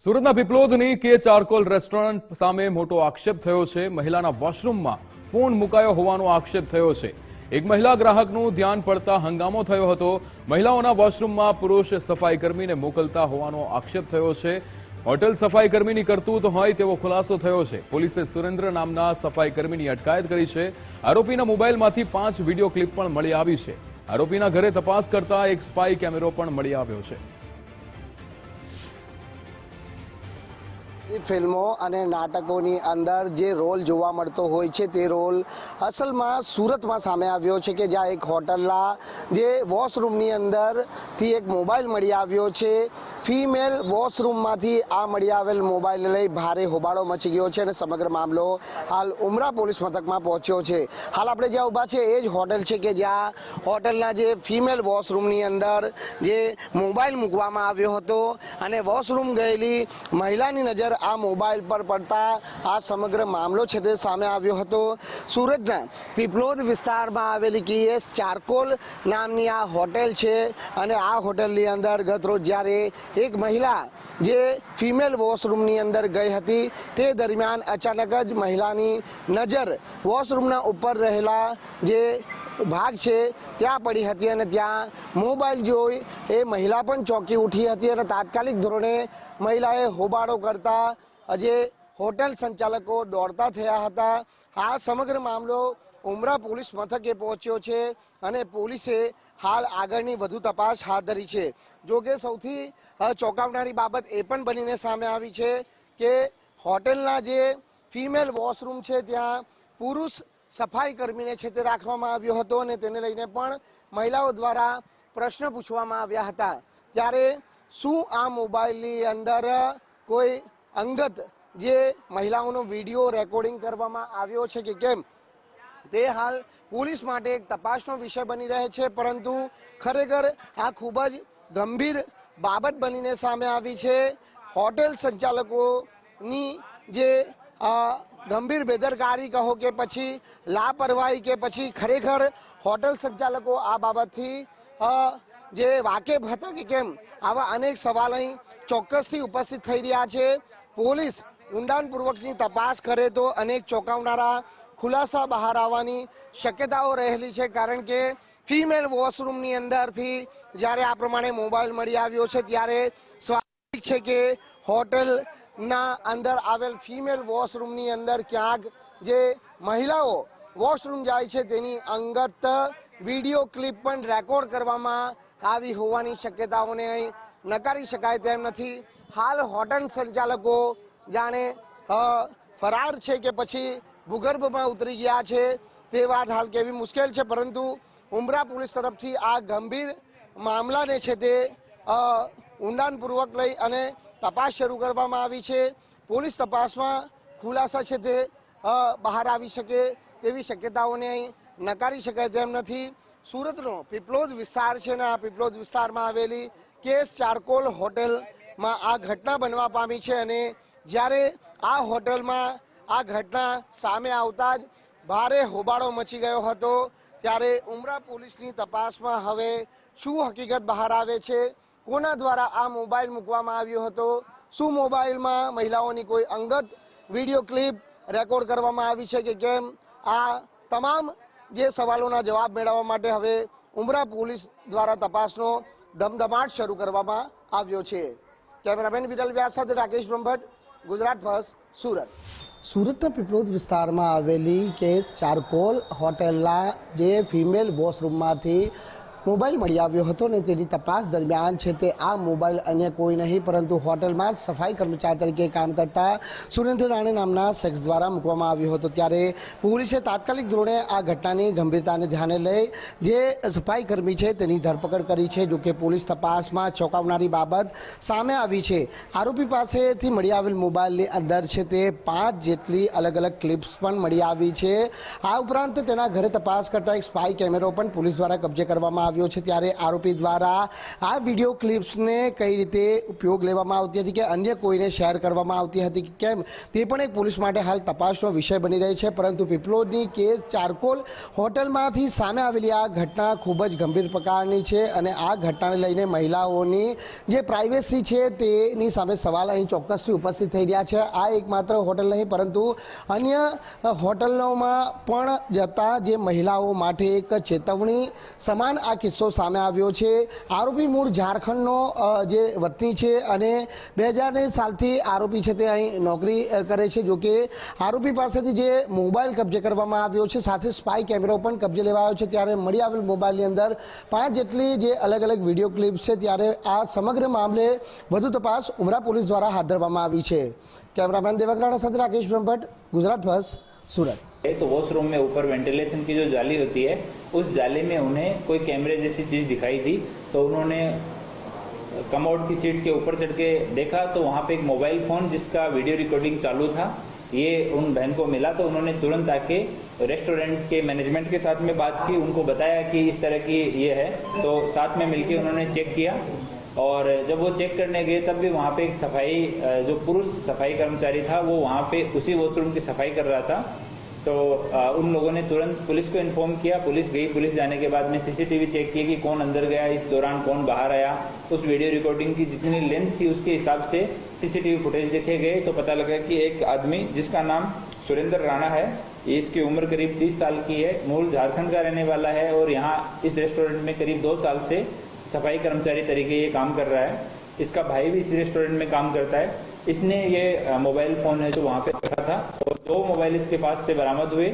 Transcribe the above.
સુરતના પીપલોદની કે charcoal restaurant સામે મોટો આક્ષેપ થયો છે। મહિલાના વોશરૂમમાં ફોન મુકાયો હોવાનો આક્ષેપ થયો છે। એક મહિલા ગ્રાહકનું ધ્યાન પડતા હંગામો થયો હતો। મહિલાઓના વોશરૂમમાં પુરુષ સફાઈ કર્મીને મોકલતા હોવાનો આક્ષેપ થયો છે। હોટેલ સફાઈ કર્મીની કરતૂત હોય તેવો ખુલાસો થયો છે। પોલીસે સુરેન્દ્ર નામના સફાઈ કર્મીની અટકાયત કરી છે। આરોપીના મોબાઈલમાંથી 5 વિડીયો ક્લિપ પણ મળી આવી છે। આરોપીના ઘરે તપાસ કરતા એક સ્પાય કેમેરો પણ મળી આવ્યો છે। ફિલ્મો અને નાટકોની અંદર જે રોલ જોવા મળતો હોય છે તે રોલ અસલમાં સુરતમાં સામે આવ્યો છે કે જ્યાં એક હોટલના જે વોશરૂમની અંદરથી એક મોબાઈલ મળી આવ્યો છે। ફિમેલ વોશરૂમમાંથી આ મળી આવેલ મોબાઈલને લઈ ભારે હોબાળો મચી ગયો છે અને સમગ્ર મામલો હાલ ઉમરા પોલીસ મથકમાં પહોંચ્યો છે। હાલ આપણે જ્યાં ઊભા છે એ જ હોટેલ છે કે જ્યાં હોટલના જે ફિમેલ વોશરૂમની અંદર જે મોબાઈલ મૂકવામાં આવ્યો હતો અને વોશરૂમ ગયેલી મહિલાની નજર આ મોબાઈલ પર પડતા આ સમગ્ર મામલો છે તે સામે આવ્યો હતો। સુરતના પીપલોદ વિસ્તારમાં આવેલી કેએસ ચારકોલ નામની આ હોટેલ છે અને આ હોટલની અંદર ગતરોજ જ્યારે એક મહિલા જે ફિમેલ વોશરૂમની અંદર ગઈ હતી તે દરમિયાન અચાનક જ મહિલાની નજર વોશરૂમના ઉપર રહેલા જે ભાગ છે ત્યાં પડી હતી અને ત્યાં મોબાઈલ જોઈ એ મહિલા પણ ચોંકી ઉઠી હતી અને તાત્કાલિક ધોરણે મહિલાએ હોબાળો કરતા જે હોટેલ સંચાલકો દોડતા થયા હતા। આ સમગ્ર મામલો ઉમરા પોલીસ મથકે પહોંચ્યો છે અને પોલીસે હાલ આગળની વધુ તપાસ હાથ ધરી છે। જોકે સૌથી ચોંકાવનારી બાબત એ પણ બનીને સામે આવી છે કે હોટેલના જે ફિમેલ વોશરૂમ છે ત્યાં પુરુષ સફાઈ કર્મીને છે તે રાખવામાં આવ્યો હતો અને તેને લઈને પણ મહિલાઓ દ્વારા પ્રશ્ન પૂછવામાં આવ્યા હતા। ત્યારે શું આ મોબાઈલની અંદર કોઈ અંગત જે મહિલાઓનો વિડીયો રેકોર્ડિંગ કરવામાં આવ્યો છે કે કેમ તે હાલ પોલીસ માટે એક તપાસનો વિષય બની રહે છે। પરંતુ ખરેખર આ ખૂબ જ ગંભીર બાબત બનીને સામે આવી છે। હોટેલ સંચાલકોની જે ગંભીર બેદરકારી કહો કે પછી લાપરવાહી કે પછી ખરેખર હોટેલ સંચાલકો આ બાબતથી જે વાકેફ હતા કે કેમ આવા અનેક સવાલ અહીં ચોક્કસથી ઉપસ્થિત થઈ રહ્યા છે। પોલીસ ઊંડાણપૂર્વકની તપાસ કરે તો અનેક ચોંકાવનારા ખુલાસા બહાર આવવાની શક્યતાઓ રહેલી છે। કારણ કે ફિમેલ વોશરૂમની અંદરથી જ્યારે આ પ્રમાણે મોબાઈલ મળી આવ્યો છે ત્યારે સ્વાભાવિક છે કે હોટેલના અંદર આવેલ ફિમેલ વોશરૂમની અંદર ક્યાંક જે મહિલાઓ વોશરૂમ જાય છે તેની અંગત વિડીયો ક્લિપ પણ રેકોર્ડ કરવામાં આવી હોવાની શક્યતાઓને અહીં નકારી શકાય તેમ નથી। હાલ હોટેલ સંચાલકો જાણે ફરાર છે કે પછી ભૂગર્ભમાં ઉતરી ગયા છે તે વાત હાલ કેવી મુશ્કેલ છે। પરંતુ ઉમરા પોલીસ તરફથી આ ગંભીર મામલાને છે તે ઊંડાણપૂર્વક લઈ અને તપાસ શરૂ કરવામાં આવી છે। પોલીસ તપાસમાં ખુલાસા છે તે બહાર આવી શકે તેવી શક્યતાઓને અહીં નકારી શકાય તેમ નથી। સુરતનો પીપલોદ વિસ્તાર છે ને આ પીપલોદ વિસ્તારમાં આવેલી કેએસ ચારકોલ હોટેલમાં આ ઘટના બનવા પામી છે અને જ્યારે આ હોટેલમાં આ ઘટના સામે આવતા જ ભારે હોબાળો મચી ગયો હતો। ત્યારે ઉમરા પોલીસની તપાસમાં હવે શું હકીકત બહાર આવે છે, કોના દ્વારા આ મોબાઈલ મૂકવામાં આવ્યો હતો, શું મોબાઈલમાં મહિલાઓની કોઈ અંગત વિડીયો ક્લિપ રેકોર્ડ કરવામાં આવી છે કે કેમ, આ તમામ જે સવાલોના જવાબ મેળવવા માટે હવે ઉમરા પોલીસ દ્વારા તપાસનો ધમધમાટ શરૂ કરવામાં આવ્યો છે। કેમેરામેન વિરલ વ્યાસ સાથે રાકેશ બ્રહ્મભટ્ટ, ગુજરાત ફર્સ્ટ, સુરત। સુરતના પીપલોદ વિસ્તારમાં આવેલી કેએસ ચારકોલ હોટેલના જે ફિમેલ વોશરૂમમાંથી મોબાઈલ મળી આવ્યો હતો ને તેની તપાસ દરમિયાન છે તે આ મોબાઈલ અન્ય કોઈ નહીં પરંતુ હોટલમાં સફાઈ કર્મચારી તરીકે કામ કરતા સુરેન્દ્ર રાણે નામના શખ્સ દ્વારા મૂકવામાં આવ્યો હતો। ત્યારે પોલીસે તાત્કાલિક ધોરણે આ ઘટનાની ગંભીરતાને ધ્યાને લઈ જે સફાઈ કર્મી છે તેની ધરપકડ કરી છે। જોકે પોલીસ તપાસમાં ચોંકાવનારી બાબત સામે આવી છે। આરોપી પાસેથી મળી આવેલ મોબાઈલની અંદર છે તે 5 જેટલી અલગ અલગ ક્લિપ્સ પણ મળી આવી છે। આ ઉપરાંત તેના ઘરે તપાસ કરતા એક સ્પાય કેમેરો પણ પોલીસ દ્વારા કબજે કરવામાં આવ્યો આવ્યો છે ત્યારે આરોપી દ્વારા આ વિડીયો ક્લિપ્સને કઈ રીતે ઉપયોગ લેવામાં આવતી હતી કે અન્ય કોઈને શેર કરવામાં આવતી હતી કે કેમ તે પણ એક પોલીસ માટે હાલ તપાસનો વિષય બની રહી છે. પરંતુ પીપલોદની કેસ ચારકોલ હોટલમાંથી સામે આવેલી આ ઘટના ખૂબ જ ગંભીર પ્રકારની છે અને આ ઘટનાને લઈને મહિલાઓની જે પ્રાઇવેસી છે તેની સામે સવાલ અહીં ચોક્કસથી ઉપસ્થિત થઈ રહ્યા છે. આ એકમાત્ર હોટલ નહીં પરંતુ અન્ય હોટલોમાં પણ જતા જે મહિલાઓ માટે એક ચેતવણી સમાન આ કિસ્સો સામે આવ્યો છે. આરોપી મૂળ ઝારખંડનો જે વતની છે અને 2000 સાલથી આરોપી છે તે અહીં નોકરી કરે છે. જો કે આરોપી પાસેથી જે મોબાઈલ કબજે કરવામાં આવ્યો છે સાથે સ્પાય કેમેરો પણ કબજે લેવાયો છે ત્યારે મળી આવેલ મોબાઈલની અંદર 5 જેટલી જે અલગ અલગ વિડીયો ક્લિપ છે ત્યારે આ સમગ્ર મામલે વધુ તપાસ ઉમરા પોલીસ દ્વારા હાથ ધરવામાં આવી છે. कैमरामैन देवक राणा साथ राकेश ब्रह्मभट्ट, गुजरात फर्स्ट, सूरत. तो वॉशरूम में ऊपर वेंटिलेशन की जो जाली होती है उस जाली में उन्हें कोई कैमरे जैसी चीज़ दिखाई दी तो उन्होंने कमोड की सीट के ऊपर चढ़ के देखा तो वहाँ पे एक मोबाइल फ़ोन जिसका वीडियो रिकॉर्डिंग चालू था ये उन बहन को मिला तो उन्होंने तुरंत आके रेस्टोरेंट के मैनेजमेंट के साथ में बात की, उनको बताया कि इस तरह की ये है तो साथ में मिलके उन्होंने चेक किया और जब वो चेक करने गए तब भी वहाँ पे एक सफाई जो पुरुष सफाई कर्मचारी था वो वहाँ पे उसी वॉशरूम की सफाई कर रहा था तो उन लोगों ने तुरंत पुलिस को इन्फॉर्म किया. पुलिस गई, पुलिस जाने के बाद में सीसीटीवी चेक किया कि कौन अंदर गया, इस दौरान कौन बाहर आया. उस वीडियो रिकॉर्डिंग की जितनी लेंथ थी उसके हिसाब से सीसीटीवी फुटेज देखे गए तो पता लगा कि एक आदमी जिसका नाम सुरेंद्र राणा है, ये इसकी उम्र करीब 30 साल की है, मूल झारखंड का रहने वाला है और यहाँ इस रेस्टोरेंट में करीब 2 साल से सफाई कर्मचारी तरीके ये काम कर रहा है. इसका भाई भी इस रेस्टोरेंट में काम करता है. इसने ये मोबाइल फ़ोन है जो वहाँ पे रखा था और 2 मोबाइल इसके पास से बरामद हुए